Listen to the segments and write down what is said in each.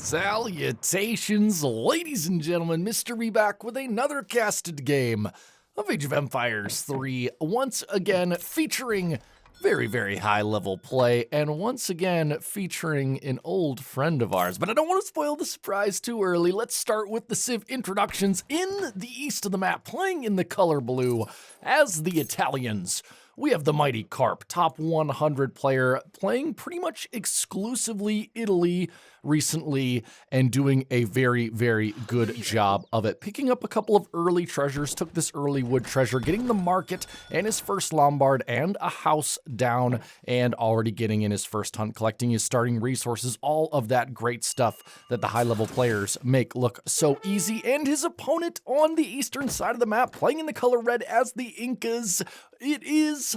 Salutations, ladies and gentlemen. Mystery back with another casted game of Age of Empires 3, once again featuring very high level play, and once again featuring an old friend of ours. But I don't want to spoil the surprise too early. Let's start with the Civ introductions. In the east of the map, playing in the color blue as the Italians, we have the mighty Carp, top 100 player, playing pretty much exclusively Italy recently and doing a very good job of it. Picking up a couple of early treasures, took this early wood treasure, getting the market and his first Lombard and a house down, and already getting in his first hunt, collecting his starting resources, all of that great stuff that the high level players make look so easy. And his opponent on the eastern side of the map, playing in the color red as the Incas, it is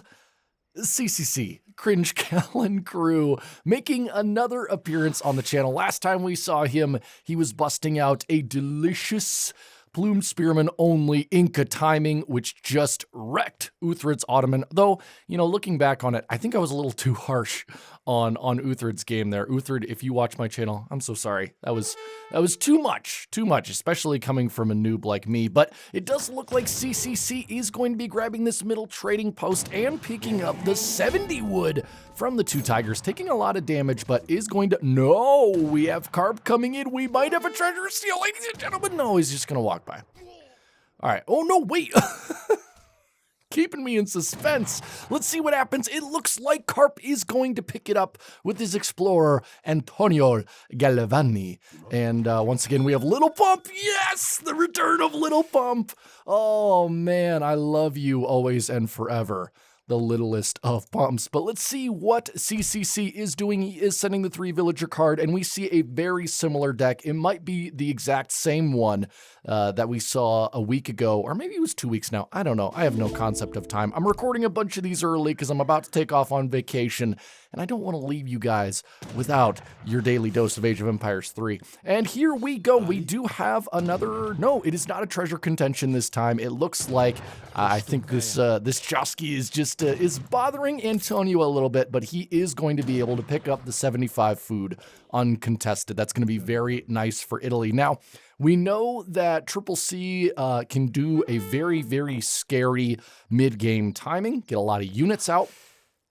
CCC, Cringe Callan Crew, making another appearance on the channel. Last time we saw him, he was busting out a delicious Plume Spearman only Inca timing, which just wrecked Uthred's Ottoman. Though, you know, looking back on it, I think I was a little too harsh on Uthred's game there. Uthred, if you watch my channel, I'm so sorry. That was too much, especially coming from a noob like me. But it does look like CCC is going to be grabbing this middle trading post and picking up the 70 wood from the two tigers, taking a lot of damage, but is going to, no, we have Carp coming in. We might have a treasure steal, ladies and gentlemen. No, he's just gonna walk by. All right, oh no, wait. Keeping me in suspense. Let's see what happens. It looks like Carp is going to pick it up with his explorer, Antonio Galvani. And once again, we have Little Pump. Yes, the return of Little Pump. Oh man, I love you always and forever. The littlest of pumps. But let's see what CCC is doing. He is sending the 3 villager card, and we see a very similar deck. It might be the exact same one that we saw a week ago, or maybe it was 2 weeks now. I don't know. I have no concept of time. I'm recording a bunch of these early because I'm about to take off on vacation, and I don't want to leave you guys without your daily dose of Age of Empires 3. And here we go. We do have another, no, it is not a treasure contention this time. It looks like, I think this Josky is just, is bothering Antonio a little bit, but he is going to be able to pick up the 75 food uncontested. That's going to be very nice for Italy. Now, we know that Triple C can do a very scary mid-game timing, get a lot of units out.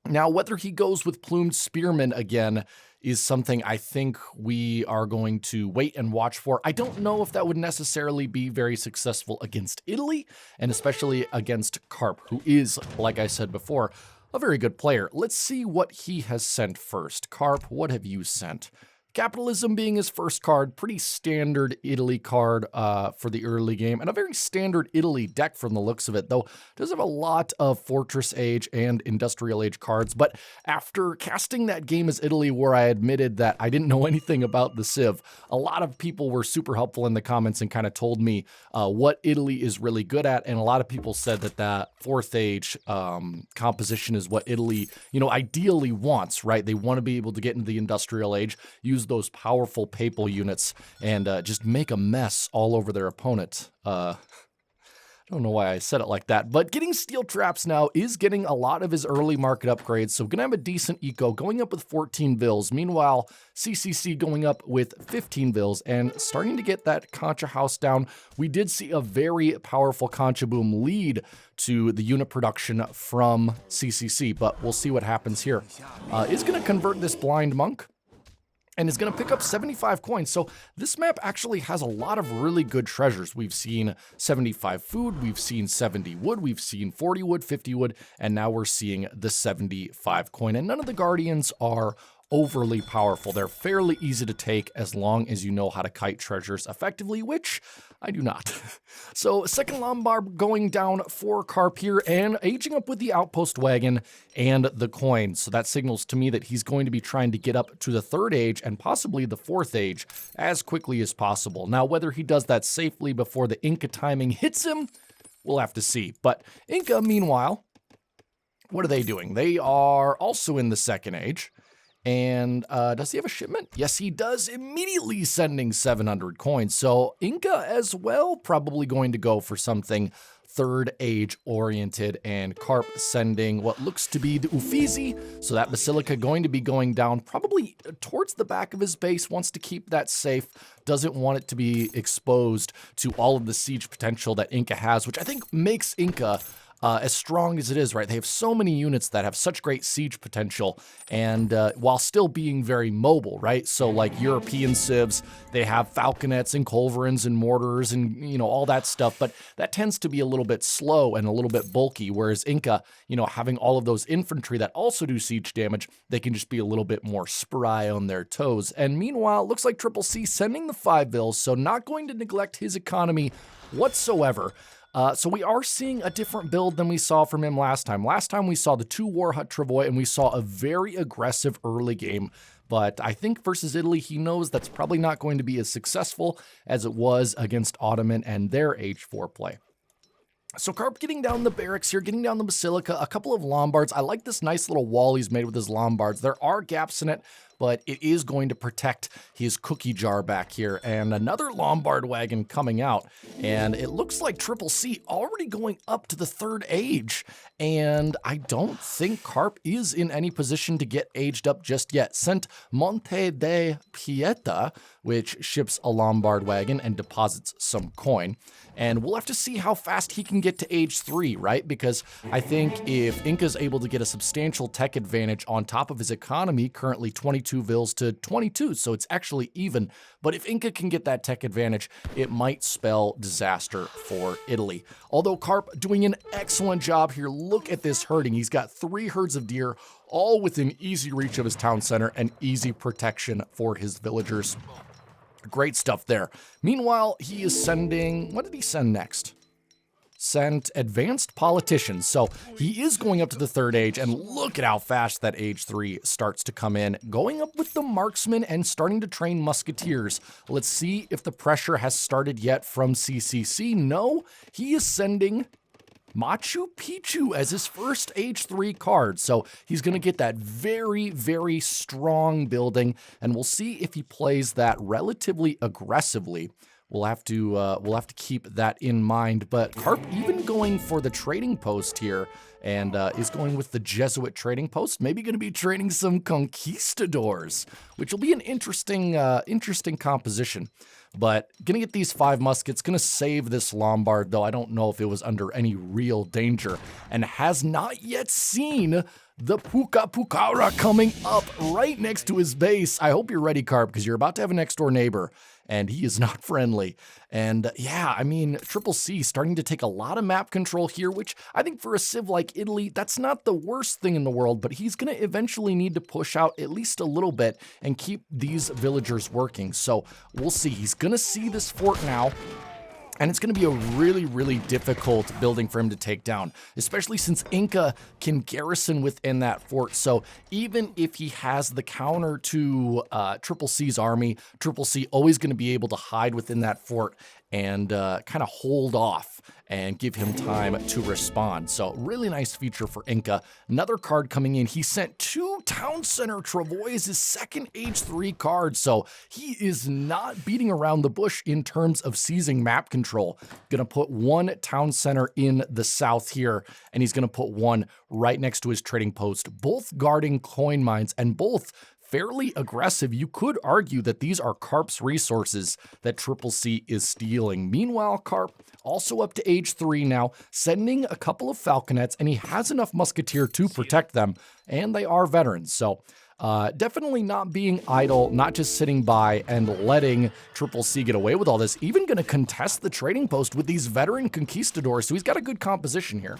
Now, whether he goes with Plumed Spearman again is something I think we are going to wait and watch for. I don't know if that would necessarily be very successful against Italy, and especially against Carp, who is, like I said before, a very good player. Let's see what he has sent first. Carp, what have you sent? Capitalism being his first card, pretty standard Italy card for the early game, and a very standard Italy deck from the looks of it, though it does have a lot of Fortress Age and Industrial Age cards. But after casting that game as Italy, where I admitted that I didn't know anything about the Civ, a lot of people were super helpful in the comments and kind of told me what Italy is really good at, and a lot of people said that that 4th Age composition is what Italy, you know, ideally wants, right? They want to be able to get into the Industrial Age, use those powerful papal units, and just make a mess all over their opponent. I don't know why I said it like that, but getting steel traps now is getting a lot of his early market upgrades, so gonna have a decent eco, going up with 14 vills. Meanwhile, CCC going up with 15 vills and starting to get that Concha house down. We did see a very powerful Concha boom lead to the unit production from CCC, but we'll see what happens here. Is gonna convert this blind monk, and is going to pick up 75 coins. So this map actually has a lot of really good treasures. We've seen 75 food, we've seen 70 wood, we've seen 40 wood, 50 wood, and now we're seeing the 75 coin. And none of the Guardians are overly powerful. They're fairly easy to take as long as you know how to kite treasures effectively, which I do not. So second Lombard going down for Carp here and aging up with the outpost wagon and the coin. So that signals to me that he's going to be trying to get up to the 3rd Age and possibly the 4th Age as quickly as possible. Now, whether he does that safely before the Inca timing hits him, we'll have to see. But Inca, meanwhile, what are they doing? They are also in the 2nd Age. And does he have a shipment? Yes, he does, immediately sending 700 coins. So Inca as well, probably going to go for something third age oriented, and Carp sending what looks to be the Uffizi. So that Basilica going to be going down probably towards the back of his base, wants to keep that safe, doesn't want it to be exposed to all of the siege potential that Inca has, which I think makes Inca as strong as it is, right? They have so many units that have such great siege potential, and while still being very mobile, right? So like European civs, they have falconets and culverins and mortars and, you know, all that stuff, but that tends to be a little bit slow and a little bit bulky, whereas Inca, you know, having all of those infantry that also do siege damage, they can just be a little bit more spry on their toes. And meanwhile, looks like Triple C sending the 5 bills, so not going to neglect his economy whatsoever. So we are seeing a different build than we saw from him last time. Last time we saw the 2 War Hut Travois, and we saw a very aggressive early game. But I think versus Italy, he knows that's probably not going to be as successful as it was against Ottoman and their Age 4 play. So Carp getting down the barracks here, getting down the Basilica, a couple of Lombards. I like this nice little wall he's made with his Lombards. There are gaps in it, but it is going to protect his cookie jar back here. And another Lombard wagon coming out. And it looks like Triple C already going up to the 3rd age. And I don't think Carp is in any position to get aged up just yet. Sent Monte de Pieta, which ships a Lombard wagon and deposits some coin. And we'll have to see how fast he can get to age 3, right? Because I think if Inca's able to get a substantial tech advantage on top of his economy, currently 22 vils to 22, so it's actually even. But if Inca can get that tech advantage, it might spell disaster for Italy. Although Carp doing an excellent job here. Look at this herding. He's got 3 herds of deer, all within easy reach of his town center and easy protection for his villagers. Great stuff there. Meanwhile, he is sending, what did he send next? Sent advanced politicians. So he is going up to the 3rd age, and look at how fast that age 3 starts to come in. Going up with the marksmen and starting to train musketeers. Let's see if the pressure has started yet from CCC. No, he is sending Machu Picchu as his first age 3 card. So he's going to get that very, very strong building, and we'll see if he plays that relatively aggressively. We'll have to keep that in mind. But Carp even going for the trading post here, and is going with the Jesuit trading post. Maybe going to be trading some conquistadors, which will be an interesting composition. But gonna get these 5 muskets, gonna save this Lombard, though I don't know if it was under any real danger, and has not yet seen the Puka Pukara coming up right next to his base. I hope you're ready, Carp, because you're about to have a next door neighbor, and he is not friendly. And yeah, I mean, Triple C starting to take a lot of map control here, which I think for a civ like Italy, that's not the worst thing in the world, but he's going to eventually need to push out at least a little bit and keep these villagers working. So we'll see. He's going to see this fort now. And it's going to be a really, really difficult building for him to take down, especially since Inca can garrison within that fort. So even if he has the counter to Triple C's army, Triple C always going to be able to hide within that fort and kind of hold off and give him time to respond. So really nice feature for Inca. Another card coming in. He sent 2 Town Center Travois, his second age 3 card. So he is not beating around the bush in terms of seizing map control. Gonna put 1 Town Center in the south here, and he's gonna put 1 right next to his trading post, both guarding coin mines and both fairly aggressive. You could argue that these are Carp's resources that Triple C is stealing. Meanwhile, Carp also up to age 3 now, sending a couple of falconets, and he has enough musketeer to protect them, and they are veterans. So definitely not being idle, not just sitting by and letting Triple C get away with all this. Even going to contest the trading post with these veteran conquistadors, so he's got a good composition here.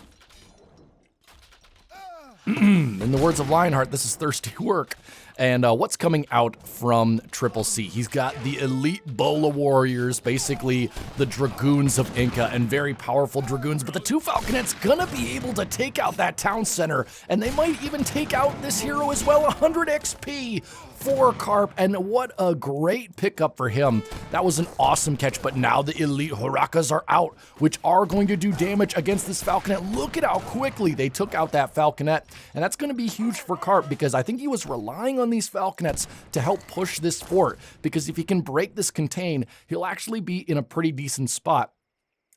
In the words of Lionheart, this is thirsty work. And what's coming out from Triple C? He's got the elite Bola warriors, basically the dragoons of Inca, and very powerful dragoons. But the 2 falconets gonna be able to take out that town center, and they might even take out this hero as well. 100 XP for Carp, and what a great pickup for him. That was an awesome catch, but now the elite Hurakas are out, which are going to do damage against this falconet. Look at how quickly they took out that falconet. And that's going to be huge for Carp because I think he was relying on these Falconets to help push this fort, because if he can break this contain, he'll actually be in a pretty decent spot.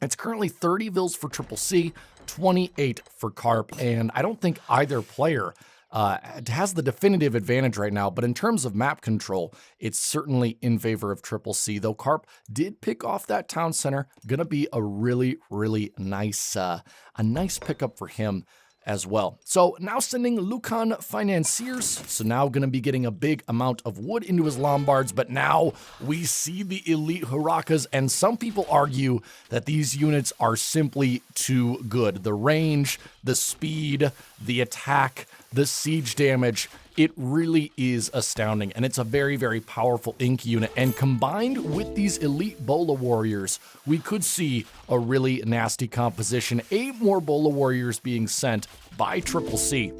It's currently 30 Vils for Triple C, 28 for Carp, and I don't think either player has the definitive advantage right now, but in terms of map control, it's certainly in favor of Triple C, though Carp did pick off that town center. Gonna be a really, really nice, a nice pickup for him as well. So now sending Lucan Financiers, so now going to be getting a big amount of wood into his Lombards, but now we see the elite Hurakas, and some people argue that these units are simply too good. The range, the speed, the attack, the siege damage, it really is astounding, and it's a very, very powerful Ink unit, and combined with these elite Bola Warriors, we could see a really nasty composition. 8 more Bola Warriors being sent by Triple C,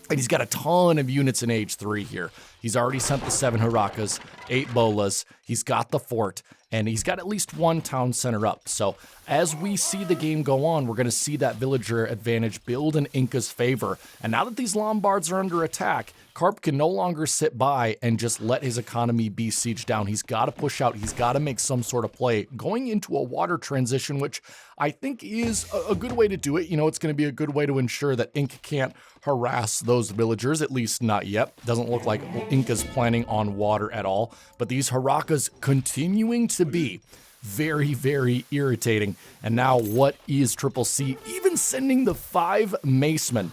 and he's got a ton of units in Age 3 here. He's already sent the 7 Hurakas, 8 Bolas, he's got the fort, and he's got at least 1 town center up. So as we see the game go on, we're going to see that villager advantage build in Inca's favor. And now that these Lombards are under attack, Carp can no longer sit by and just let his economy be sieged down. He's got to push out. He's got to make some sort of play. Going into a water transition, which I think is a good way to do it. You know, it's going to be a good way to ensure that Inca can't harass those villagers, at least not yet. Doesn't look like Inca's planning on water at all. But these Hurakas continuing to be very, very irritating. And now what is Triple C even sending the 5 Macemen,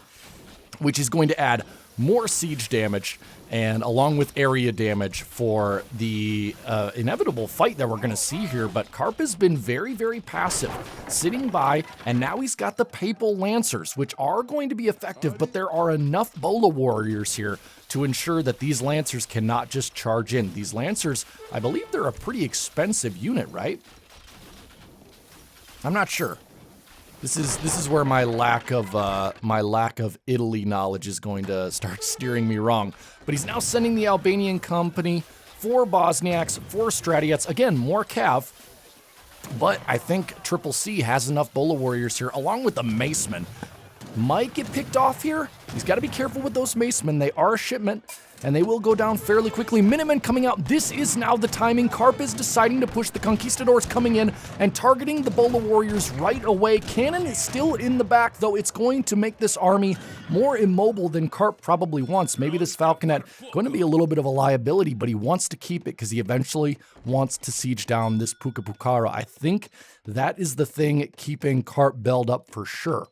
which is going to add more siege damage and along with area damage for the inevitable fight that we're going to see here. But Carp has been very, very passive, sitting by, and now he's got the Papal Lancers, which are going to be effective, but there are enough Bola Warriors here to ensure that these Lancers cannot just charge in. These Lancers, I believe they're a pretty expensive unit, right? I'm not sure. This is where my lack of Italy knowledge is going to start steering me wrong. But he's now sending the Albanian company, 4 Bosniaks, 4 Stratiets, again, more Cav. But I think Triple C has enough Bola Warriors here, along with the Macemen. Might get picked off here. He's got to be careful with those Macemen. They are a shipment, and they will go down fairly quickly. Minutemen coming out. This is now the timing. Carp is deciding to push the Conquistadors coming in and targeting the Bola Warriors right away. Cannon is still in the back, though it's going to make this army more immobile than Carp probably wants. Maybe this Falconet going to be a little bit of a liability, but he wants to keep it because he eventually wants to siege down this Pukapukara. I think that is the thing keeping Carp belled up for sure.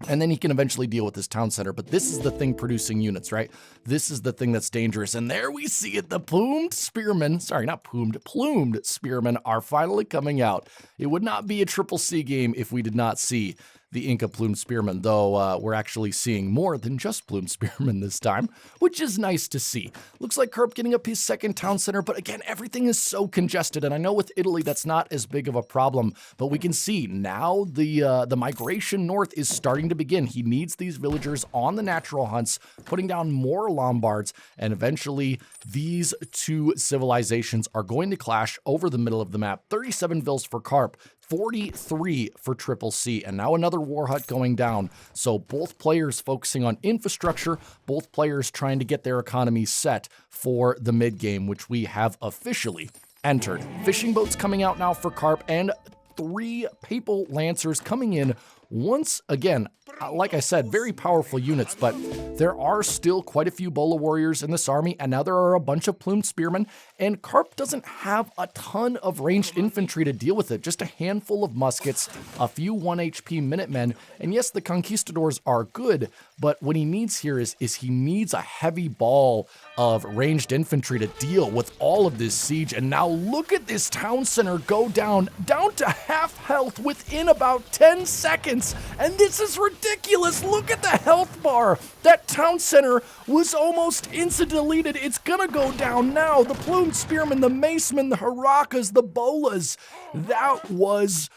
And then he can eventually deal with this town center. But this is the thing producing units, right? This is the thing that's dangerous. And there we see it. The plumed spearmen, sorry, not plumed spearmen are finally coming out. It would not be a Triple C game if we did not see the Inca plumed spearmen, though we're actually seeing more than just plumed spearmen this time, which is nice to see. Looks like Carp getting up his 2nd town center, but again, everything is so congested, and I know with Italy that's not as big of a problem, but we can see now the migration north is starting to begin. He needs these villagers on the natural hunts, putting down more Lombards, and eventually these 2 civilizations are going to clash over the middle of the map. 37 Vils for Carp, 43 for Triple C, and now another war hut going down. So both players focusing on infrastructure, both players trying to get their economies set for the mid game, which we have officially entered. Fishing boats coming out now for Carp, and 3 Papal Lancers coming in once again. Like I said, very powerful units, but there are still quite a few Bola Warriors in this army, and now there are a bunch of plumed spearmen, and Carp doesn't have a ton of ranged infantry to deal with it, just a handful of muskets, a few 1 HP Minutemen, and yes, the Conquistadors are good, but what he needs here is he needs a heavy ball of ranged infantry to deal with all of this siege. And now look at this town center go down to half health within about 10 seconds, and this is ridiculous. Look at the health bar. That town center was almost insta-deleted. It's gonna go down now. The plumed spearmen, the macemen, the harakas, the bolas. That was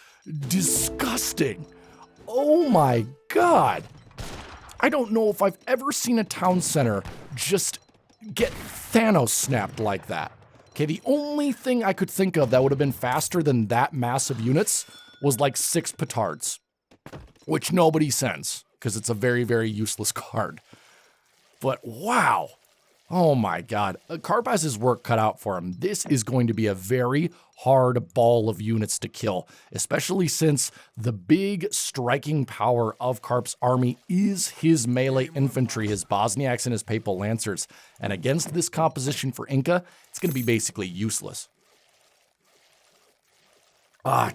disgusting. Oh my god. I don't know if I've ever seen a town center just get Thanos snapped like that. Okay, the only thing I could think of that would have been faster than that massive units was like 6 petards, which nobody sends. because it's a very, very useless card. But wow. Oh my god. Carp has his work cut out for him. This is going to be a very hard ball of units to kill, especially since the big striking power of Carp's army is his melee infantry, his Bosniaks and his Papal Lancers. And against this composition for Inca, it's going to be basically useless.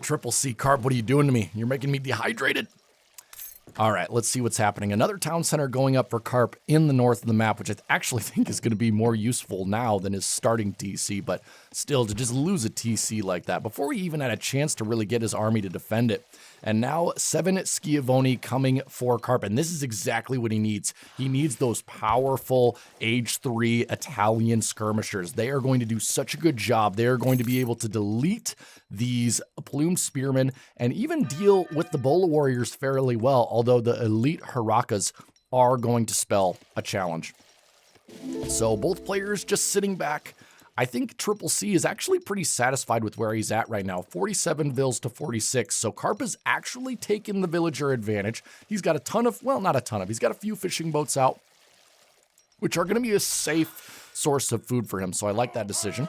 Triple C, Carp, what are you doing to me? You're making me dehydrated. All right, let's see what's happening. Another town center going up for Carp in the north of the map, which I actually think is going to be more useful now than his starting TC, but still, to just lose a TC like that before he even had a chance to really get his army to defend it. And now 7 Schiavoni coming for Carp, and this is exactly what he needs. He needs those powerful Age 3 Italian skirmishers. They are going to do such a good job. They are going to be able to delete these plumed spearmen and even deal with the Bola warriors fairly well, although the elite Harakas are going to spell a challenge. So both players just sitting back. I think Triple C is actually pretty satisfied with where he's at right now, 47 vills to 46. So Carp has actually taken the villager advantage. He's got a ton of, well, not a ton of, he's got a few fishing boats out, which are going to be a safe source of food for him. So I like that decision.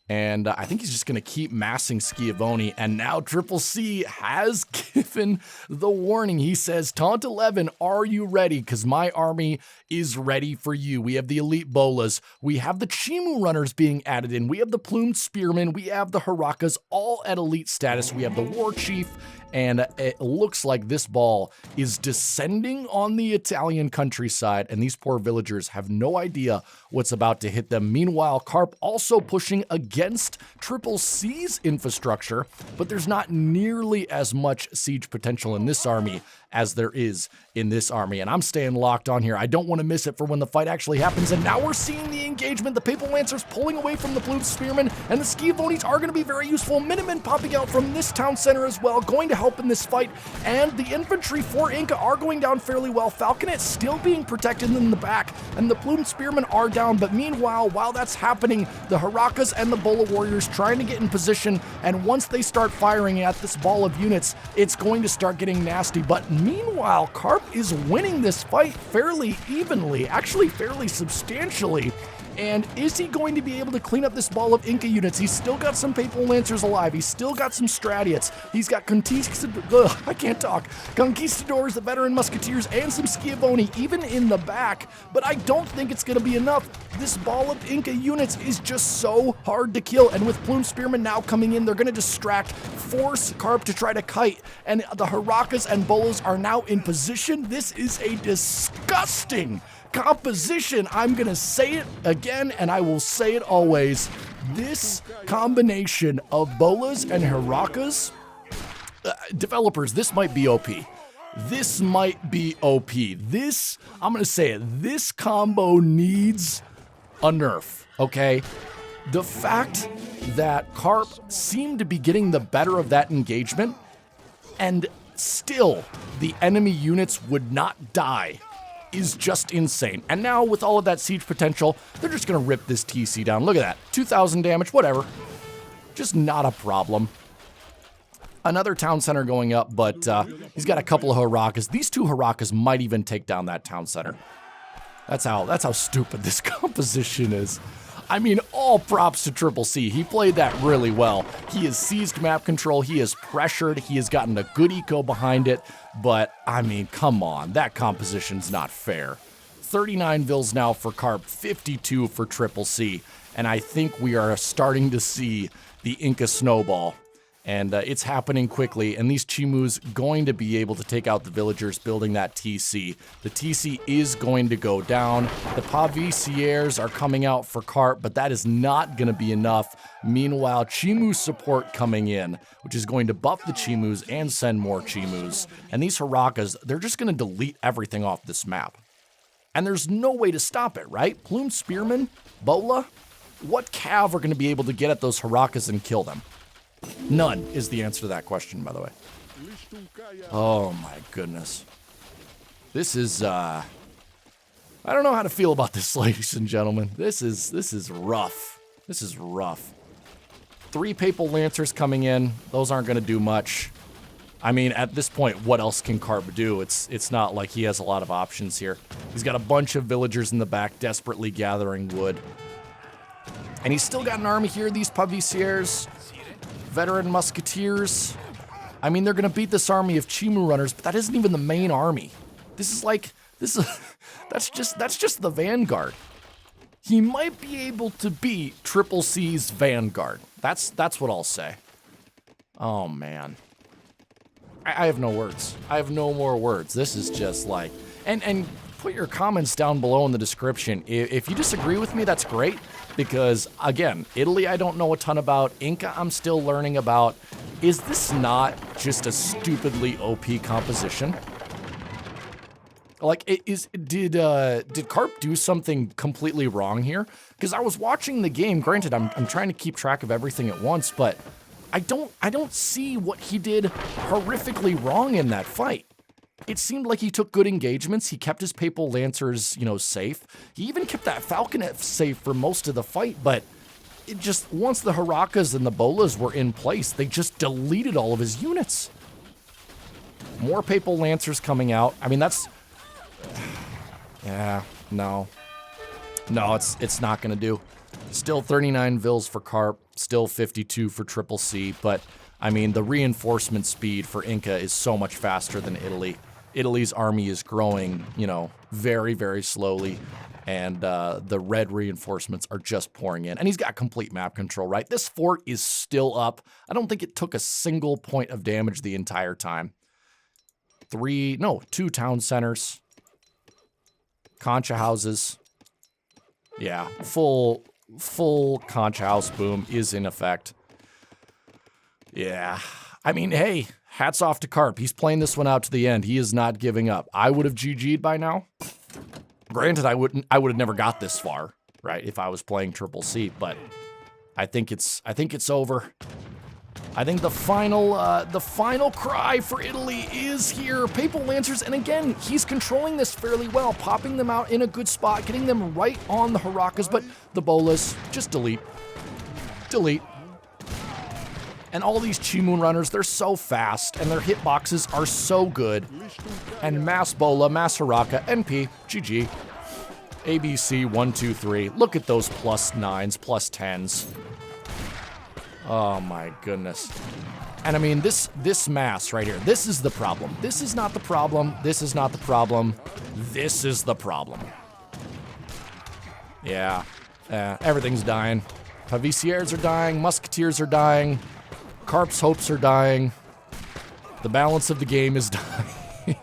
And I think he's just going to keep massing Schiavoni. And now Triple C has given the warning. He says, Taunt 11, are you ready? Because my army is ready for you. We have the elite bolas. We have the Chimu runners being added in. We have the plumed spearmen. We have the Harakas all at elite status. We have the war chief. And it looks like this ball is descending on the Italian countryside, and these poor villagers have no idea what's about to hit them. Meanwhile, Carp also pushing against Triple C's infrastructure, but there's not nearly as much siege potential in this army as there is in this army. And I'm staying locked on here. I don't want to miss it for when the fight actually happens. And now we're seeing the engagement. The Papal Lancers pulling away from the Blue Spearmen, and the Schiavonis are going to be very useful. Minutemen popping out from this town center as well, going to help in this fight. And the infantry for Inca are going down fairly well. Falconet still being protected in the back, and the Plumed Spearmen are down. But meanwhile, while that's happening, the Harakas and the Bola warriors trying to get in position, and once they start firing at this ball of units, it's going to start getting nasty. But meanwhile, Carp is winning this fight fairly evenly, actually fairly substantially. And is he going to be able to clean up this ball of Inca units? He's still got some Papal Lancers alive. He's still got some Stradiots. He's got Conquistadors, the veteran Musketeers, and some Schiavoni even in the back. But I don't think it's going to be enough. This ball of Inca units is just so hard to kill. And with Plume Spearmen now coming in, they're going to distract, force Carp to try to kite. And the Harakas and Bolas are now in position. This is a disgusting composition. I'm gonna say it again, and I will say it always. This combination of Bolas and Harakas, developers, this might be OP. This might be OP. This, I'm gonna say it, this combo needs a nerf, okay? The fact that Carp seemed to be getting the better of that engagement, and still the enemy units would not die, is just insane. And now with all of that siege potential, they're just gonna rip this TC down. Look at that, 2,000 damage, whatever. Just not a problem. Another town center going up, but he's got a couple of Harakas. These two Harakas might even take down that town center. That's how stupid this composition is. I mean, all props to Triple C. He played that really well. He has seized map control, he has pressured, he has gotten a good eco behind it, but I mean, come on, that composition's not fair. 39 vills now for Carp, 52 for Triple C, and I think we are starting to see the Inca snowball. And it's happening quickly, and these Chimus going to be able to take out the villagers building that TC. The TC is going to go down. The Paviciers are coming out for Carp, but that is not going to be enough. Meanwhile, Chimu support coming in, which is going to buff the Chimus and send more Chimus. And these Harakas, they're just going to delete everything off this map. And there's no way to stop it, right? Plumed Spearmen, Bola, what cav are going to be able to get at those Harakas and kill them? None is the answer to that question, by the way. Oh my goodness. This is, I don't know how to feel about this, ladies and gentlemen. This is rough. This is rough. 3 Papal Lancers coming in. Those aren't going to do much. I mean, at this point, what else can Carp do? It's not like he has a lot of options here. He's got a bunch of villagers in the back desperately gathering wood. And he's still got an army here, these Paviciers, veteran musketeers. I mean, they're going to beat this army of Chimu runners, but that isn't even the main army. That's just the vanguard. He might be able to beat Triple C's vanguard. That's what I'll say. Oh, man. I have no words. I have no more words. This is just like... And put your comments down below in the description. If you disagree with me, that's great. Because, again, Italy I don't know a ton about. Inca I'm still learning about. Is this not just a stupidly OP composition? Like, did Carp do something completely wrong here? Because I was watching the game. Granted, I'm trying to keep track of everything at once, but I don't see what he did horrifically wrong in that fight. It seemed like he took good engagements. He kept his Papal Lancers, you know, safe. He even kept that Falconet safe for most of the fight, but it just, once the Harakas and the Bolas were in place, they just deleted all of his units. More Papal Lancers coming out. I mean, that's... Yeah, no. No, it's not going to do. Still 39 Vils for Carp, still 52 for Triple C, but, I mean, the reinforcement speed for Inca is so much faster than Italy. Italy's army is growing, you know, very, very slowly, and the red reinforcements are just pouring in. And he's got complete map control, right? This fort is still up. I don't think it took a single point of damage the entire time. 2 town centers. Concha houses. Yeah, full concha house boom is in effect. Yeah, I mean, hey, hats off to Carp. He's playing this one out to the end. He is not giving up. I would have GG'd by now. Granted, I would have never got this far, right, if I was playing Triple C, but I think it's over. I think the final cry for Italy is here. Papal Lancers, and again, he's controlling this fairly well, popping them out in a good spot, getting them right on the Harakas, but the Bolas, just delete. Delete. And all these Chimun runners, they're so fast, and their hitboxes are so good. And Mass Bola, Mass Haraka, NP, GG. ABC, 1, 2, 3. Look at those +9s, +10s. Oh my goodness. And I mean, this mass right here, this is the problem. This is not the problem. This is not the problem. This is the problem. Yeah. Everything's dying. Paviciers are dying. Musketeers are dying. Carp's hopes are dying. The balance of the game is dying.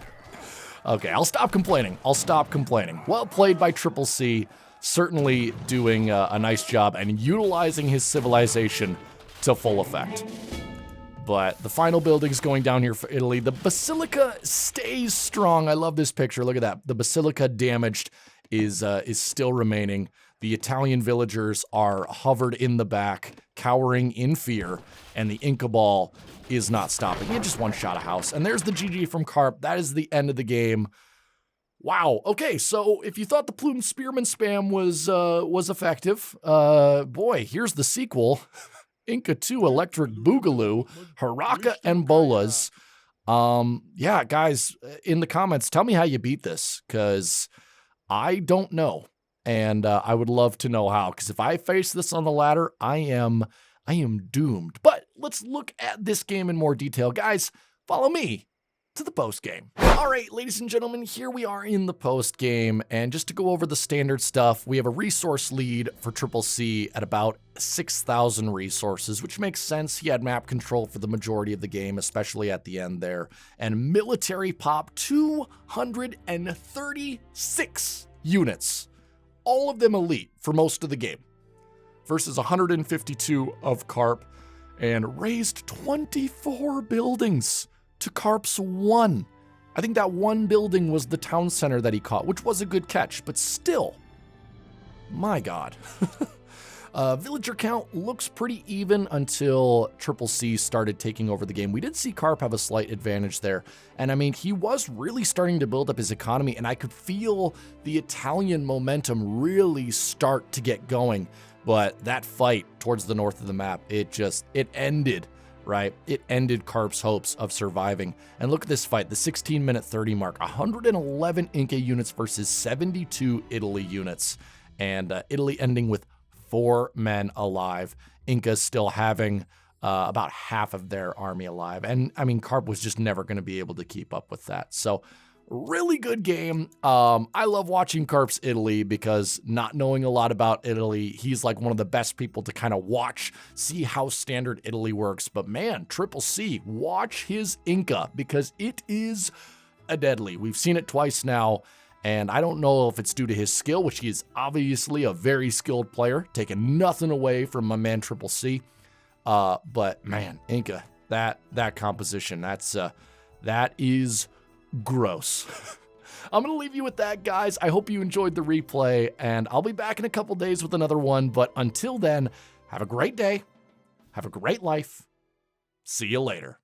Okay, I'll stop complaining. I'll stop complaining. Well played by Triple C. Certainly doing a nice job and utilizing his civilization to full effect. But the final building's going down here for Italy. The Basilica stays strong. I love this picture. Look at that. The Basilica damaged is still remaining. The Italian villagers are hovered in the back, cowering in fear, and the Inca ball is not stopping. It just one-shot a house. And there's the GG from Carp. That is the end of the game. Wow. Okay, so if you thought the Plume Spearman spam was effective, boy, here's the sequel. Inca 2 Electric Boogaloo, Haraka, and Bolas. Yeah, guys, in the comments, tell me how you beat this, because I don't know. And I would love to know how, because if I face this on the ladder, I am doomed. But let's look at this game in more detail. Guys, follow me to the post game. All right, ladies and gentlemen, here we are in the post game, and just to go over the standard stuff, we have a resource lead for Triple C at about 6,000 resources, which makes sense. He had map control for the majority of the game, especially at the end there, and military pop 236 units, all of them elite for most of the game, versus 152 of Carp, and raised 24 buildings to Carp's 1. I think that one building was the town center that he caught, which was a good catch, but still, my God. Villager count looks pretty even until Triple C started taking over the game. We did see Carp have a slight advantage there, and I mean, he was really starting to build up his economy, and I could feel the Italian momentum really start to get going, but that fight towards the north of the map, it ended right? It ended Carp's hopes of surviving. And look at this fight, the 16-minute 30 mark, 111 Inca units versus 72 Italy units. And Italy ending with 4 men alive. Inca's still having about half of their army alive. And I mean, Carp was just never going to be able to keep up with that. So really good game. I love watching Carp's Italy because not knowing a lot about Italy, he's like one of the best people to kind of watch, see how standard Italy works. But man, Triple C, watch his Inca because it is a deadly. We've seen it twice now. And I don't know if it's due to his skill, which he is obviously a very skilled player, taking nothing away from my man Triple C. But man, Inca, that composition, that is gross. I'm going to leave you with that, guys. I hope you enjoyed the replay, and I'll be back in a couple days with another one. But until then, have a great day. Have a great life. See you later.